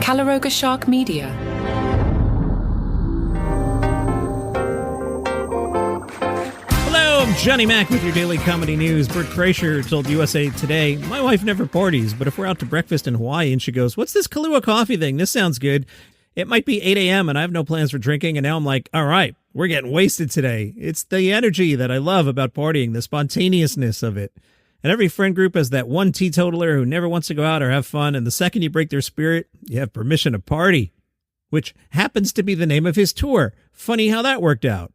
Calaroga Shark Media. Hello, I'm Johnny Mac with your daily comedy news. Bert Kreischer told USA Today, "My wife never parties, but if we're out to breakfast in Hawaii and she goes, 'What's this Kahlua coffee thing? This sounds good.' It might be 8 a.m. and I have no plans for drinking, and now I'm like, all right, we're getting wasted today." It's the energy that I love about partying, the spontaneousness of it. And every friend group has that one teetotaler who never wants to go out or have fun, and the second you break their spirit, you have permission to party, which happens to be the name of his tour. Funny how that worked out.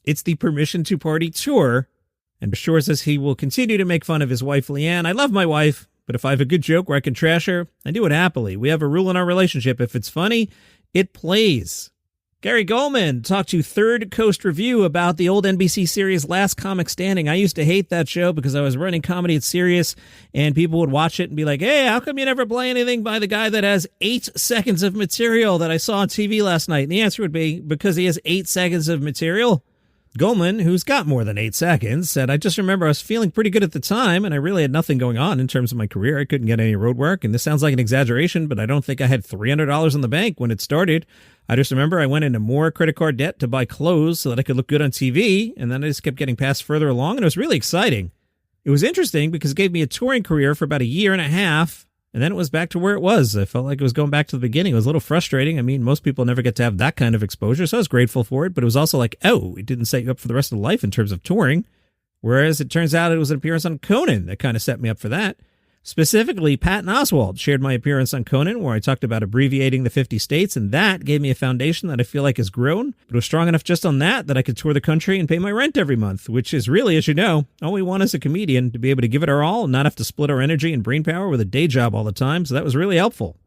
It's the Permission to Party Tour, and Bashir says he will continue to make fun of his wife, Leanne. I love my wife, but if I have a good joke where I can trash her, I do it happily. We have a rule in our relationship. If it's funny, it plays. Gary Gulman talked to Third Coast Review about the old NBC series Last Comic Standing. I used to hate that show because I was running comedy at Sirius, and people would watch it and be like, "Hey, how come you never play anything by the guy that has 8 seconds of material that I saw on TV last night?" And the answer would be, because he has 8 seconds of material. Gulman, who's got more than 8 seconds, said, "I just remember I was feeling pretty good at the time, and I really had nothing going on in terms of my career. I couldn't get any road work, and this sounds like an exaggeration, but I don't think I had $300 in the bank when it started. I just remember I went into more credit card debt to buy clothes so that I could look good on TV, and then I just kept getting passed further along, and it was really exciting. It was interesting because it gave me a touring career for about a year and a half, and then it was back to where it was. I felt like it was going back to the beginning. It was a little frustrating. I mean, most people never get to have that kind of exposure, so I was grateful for it, but it was also like, oh, it didn't set you up for the rest of life in terms of touring. Whereas it turns out it was an appearance on Conan that kind of set me up for that. Specifically, Patton Oswalt shared my appearance on Conan, where I talked about abbreviating the 50 states, and that gave me a foundation that I feel like has grown. But it was strong enough just on that I could tour the country and pay my rent every month, which is really, as you know, all we want as a comedian, to be able to give it our all and not have to split our energy and brainpower with a day job all the time, so that was really helpful.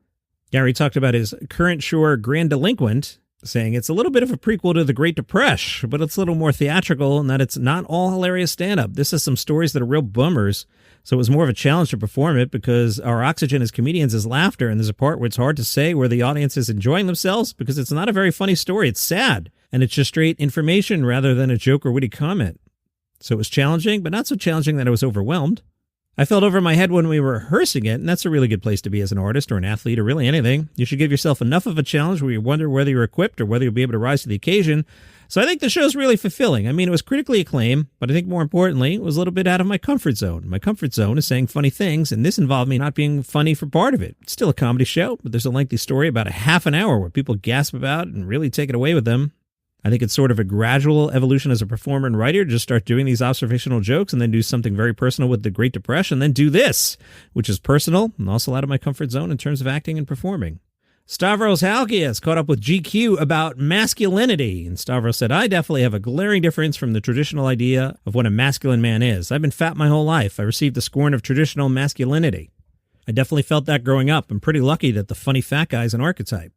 Gary talked about his current shore Grand Delinquent, saying it's a little bit of a prequel to The Great Depression, but it's a little more theatrical in that it's not all hilarious stand-up. This is some stories that are real bummers, so it was more of a challenge to perform it because our oxygen as comedians is laughter, and there's a part where it's hard to say where the audience is enjoying themselves because it's not a very funny story. It's sad, and it's just straight information rather than a joke or witty comment. So it was challenging, but not so challenging that I was overwhelmed. I felt over my head when we were rehearsing it, and that's a really good place to be as an artist or an athlete or really anything. You should give yourself enough of a challenge where you wonder whether you're equipped or whether you'll be able to rise to the occasion. So I think the show's really fulfilling. I mean, it was critically acclaimed, but I think more importantly, it was a little bit out of my comfort zone. My comfort zone is saying funny things, and this involved me not being funny for part of it. It's still a comedy show, but there's a lengthy story about a half an hour where people gasp about and really take it away with them. I think it's sort of a gradual evolution as a performer and writer to just start doing these observational jokes and then do something very personal with the Great Depression, and then do this, which is personal and also out of my comfort zone in terms of acting and performing. Stavros Halkias caught up with GQ about masculinity, and Stavros said, "I definitely have a glaring difference from the traditional idea of what a masculine man is. I've been fat my whole life. I received the scorn of traditional masculinity. I definitely felt that growing up. I'm pretty lucky that the funny fat guy is an archetype.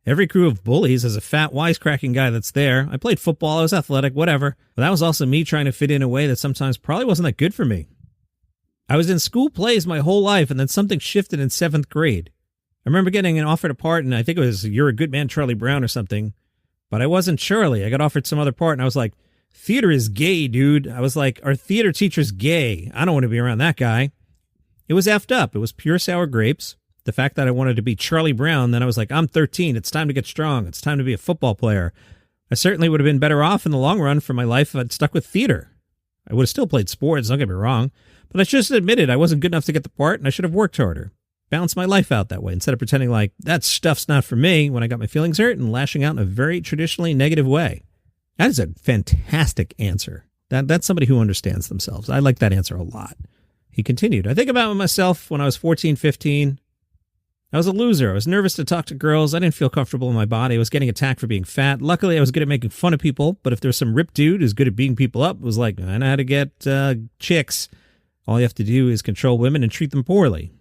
Every crew of bullies has a fat, wisecracking guy that's there. I played football, I was athletic, whatever. But that was also me trying to fit in a way that sometimes probably wasn't that good for me. I was in school plays my whole life, and then something shifted in 7th grade. I remember getting offered a part, and I think it was You're a Good Man, Charlie Brown or something. But I wasn't Charlie. I got offered some other part, and I was like, theater is gay, dude. I was like, our theater teacher's gay. I don't want to be around that guy. It was effed up. It was pure sour grapes. The fact that I wanted to be Charlie Brown, then I was like, I'm 13. It's time to get strong. It's time to be a football player. I certainly would have been better off in the long run for my life if I'd stuck with theater. I would have still played sports, don't get me wrong, but I just admitted I wasn't good enough to get the part, and I should have worked harder. Balanced my life out that way instead of pretending like that stuff's not for me when I got my feelings hurt and lashing out in a very traditionally negative way. That is a fantastic answer. That's somebody who understands themselves. I like that answer a lot. He continued, I think about myself when I was 14, 15. I was a loser. I was nervous to talk to girls. I didn't feel comfortable in my body. I was getting attacked for being fat. Luckily, I was good at making fun of people, but if there's some ripped dude who's good at beating people up, it was like, I know how to get chicks. All you have to do is control women and treat them poorly.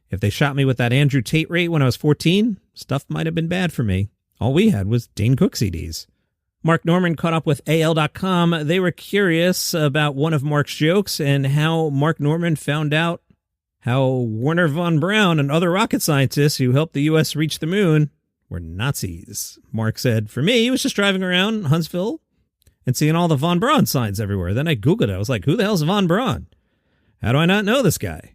If they shot me with that Andrew Tate rate when I was 14, stuff might have been bad for me. All we had was Dane Cook CDs. Mark Norman caught up with AL.com. They were curious about one of Mark's jokes and how Mark Norman found out how Wernher von Braun and other rocket scientists who helped the U.S. reach the moon were Nazis. Mark said, for me, he was just driving around Huntsville and seeing all the von Braun signs everywhere. Then I Googled it. I was like, who the hell's von Braun? How do I not know this guy?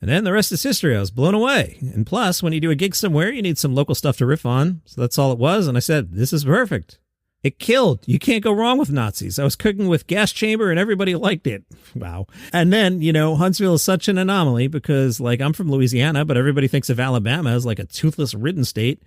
And then the rest is history. I was blown away. And plus, when you do a gig somewhere, you need some local stuff to riff on. So that's all it was. And I said, this is perfect. It killed. You can't go wrong with Nazis. I was cooking with gas chamber and everybody liked it. Wow. And then, Huntsville is such an anomaly because, I'm from Louisiana, but everybody thinks of Alabama as like a toothless ridden state.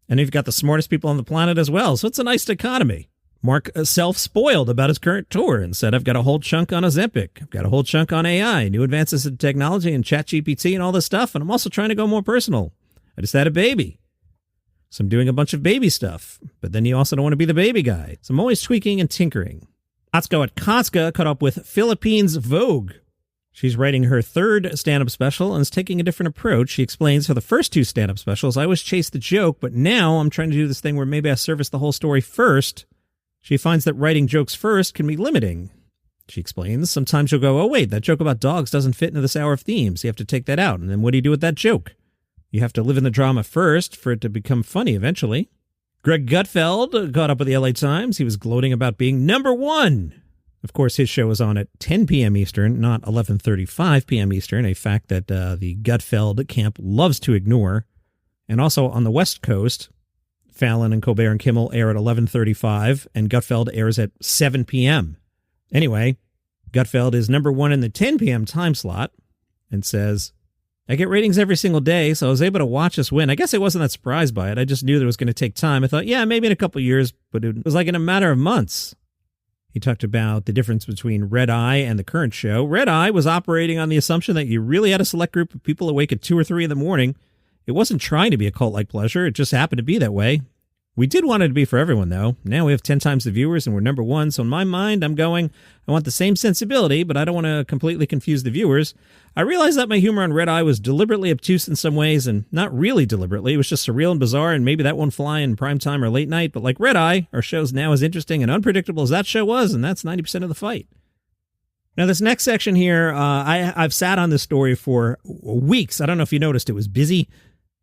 And you've got the smartest people on the planet as well. So it's a nice dichotomy. Mark self-spoiled about his current tour and said, I've got a whole chunk on Ozempic. I've got a whole chunk on AI, new advances in technology and ChatGPT and all this stuff. And I'm also trying to go more personal. I just had a baby. So I'm doing a bunch of baby stuff. But then you also don't want to be the baby guy. So I'm always tweaking and tinkering. Atsuko at Kotska caught up with Philippines Vogue. She's writing her third stand-up special and is taking a different approach. She explains for the first two stand-up specials, I always chased the joke, but now I'm trying to do this thing where maybe I service the whole story first. She finds that writing jokes first can be limiting. She explains, sometimes you'll go, oh wait, that joke about dogs doesn't fit into this hour of themes. You have to take that out. And then what do you do with that joke? You have to live in the drama first for it to become funny eventually. Greg Gutfeld caught up with the LA Times. He was gloating about being number one. Of course, his show is on at 10 p.m. Eastern, not 11:35 p.m. Eastern, a fact that the Gutfeld camp loves to ignore. And also on the West Coast, Fallon and Colbert and Kimmel air at 11:35, and Gutfeld airs at 7 p.m. Anyway, Gutfeld is number one in the 10 p.m. time slot and says, I get ratings every single day, so I was able to watch us win. I guess I wasn't that surprised by it. I just knew that it was going to take time. I thought, yeah, maybe in a couple of years, but it was like in a matter of months. He talked about the difference between Red Eye and the current show. Red Eye was operating on the assumption that you really had a select group of people awake at 2 or 3 in the morning. It wasn't trying to be a cult-like pleasure. It just happened to be that way. We did want it to be for everyone, though. Now we have 10 times the viewers, and we're number one. So in my mind, I'm going, I want the same sensibility, but I don't want to completely confuse the viewers. I realized that my humor on Red Eye was deliberately obtuse in some ways, and not really deliberately. It was just surreal and bizarre, and maybe that won't fly in prime time or late night. But like Red Eye, our show's now as interesting and unpredictable as that show was, and that's 90% of the fight. Now, this next section here, I've sat on this story for weeks. I don't know if you noticed, it was busy.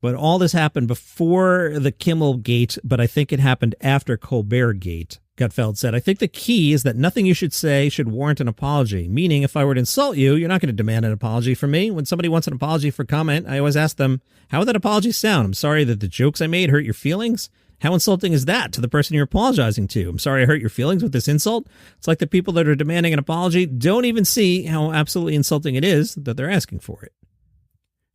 But all this happened before the Kimmel Gate, but I think it happened after Colbert Gate. Gutfeld said, I think the key is that nothing you should say should warrant an apology. Meaning, if I were to insult you, you're not going to demand an apology from me. When somebody wants an apology for comment, I always ask them, how would that apology sound? I'm sorry that the jokes I made hurt your feelings. How insulting is that to the person you're apologizing to? I'm sorry I hurt your feelings with this insult. It's like the people that are demanding an apology don't even see how absolutely insulting it is that they're asking for it.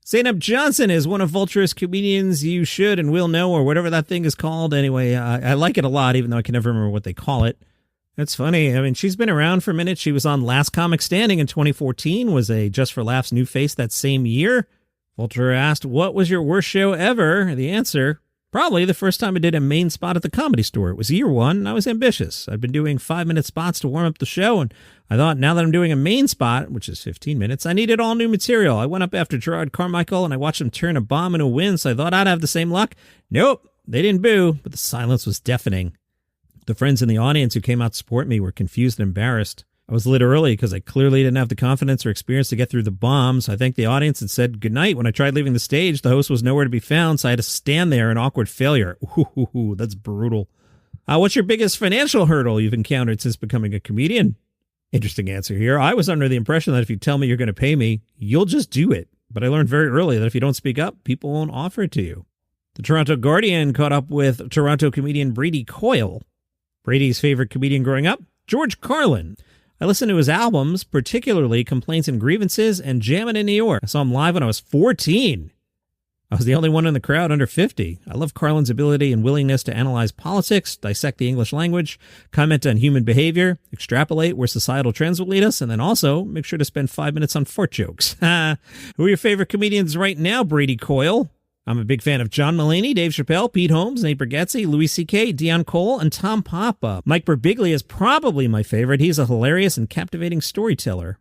Zainab Johnson is one of Vulture's comedians you should and will know, or whatever that thing is called. Anyway, I like it a lot, even though I can never remember what they call it. It's funny. I mean, she's been around for a minute. She was on Last Comic Standing in 2014, was a Just for Laughs new face that same year. Vulture asked, what was your worst show ever? The answer, probably the first time I did a main spot at the Comedy Store. It was year one, and I was ambitious. I'd been doing 5-minute spots to warm up the show, and I thought now that I'm doing a main spot, which is 15 minutes, I needed all new material. I went up after Gerard Carmichael, and I watched him turn a bomb into a win, so I thought I'd have the same luck. Nope, they didn't boo, but the silence was deafening. The friends in the audience who came out to support me were confused and embarrassed. I was lit early because I clearly didn't have the confidence or experience to get through the bombs. I thanked the audience and said goodnight. When I tried leaving the stage, the host was nowhere to be found, so I had to stand there in awkward failure. Ooh, that's brutal. What's your biggest financial hurdle you've encountered since becoming a comedian? Interesting answer here. I was under the impression that if you tell me you're going to pay me, you'll just do it. But I learned very early that if you don't speak up, people won't offer it to you. The Toronto Guardian caught up with Toronto comedian Brady Coyle. Brady's favorite comedian growing up, George Carlin. I listened to his albums, particularly Complaints and Grievances and Jammin' in New York. I saw him live when I was 14. I was the only one in the crowd under 50. I love Carlin's ability and willingness to analyze politics, dissect the English language, comment on human behavior, extrapolate where societal trends will lead us, and then also make sure to spend 5 minutes on fart jokes. Who are your favorite comedians right now, Brady Coyle? I'm a big fan of John Mulaney, Dave Chappelle, Pete Holmes, Nate Bargatze, Louis C.K., Dion Cole, and Tom Papa. Mike Birbiglia is probably my favorite. He's a hilarious and captivating storyteller.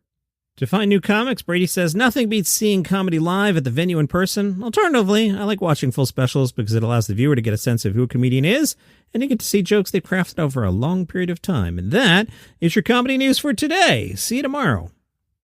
To find new comics, Brady says nothing beats seeing comedy live at the venue in person. Alternatively, I like watching full specials because it allows the viewer to get a sense of who a comedian is, and you get to see jokes they've crafted over a long period of time. And that is your comedy news for today. See you tomorrow.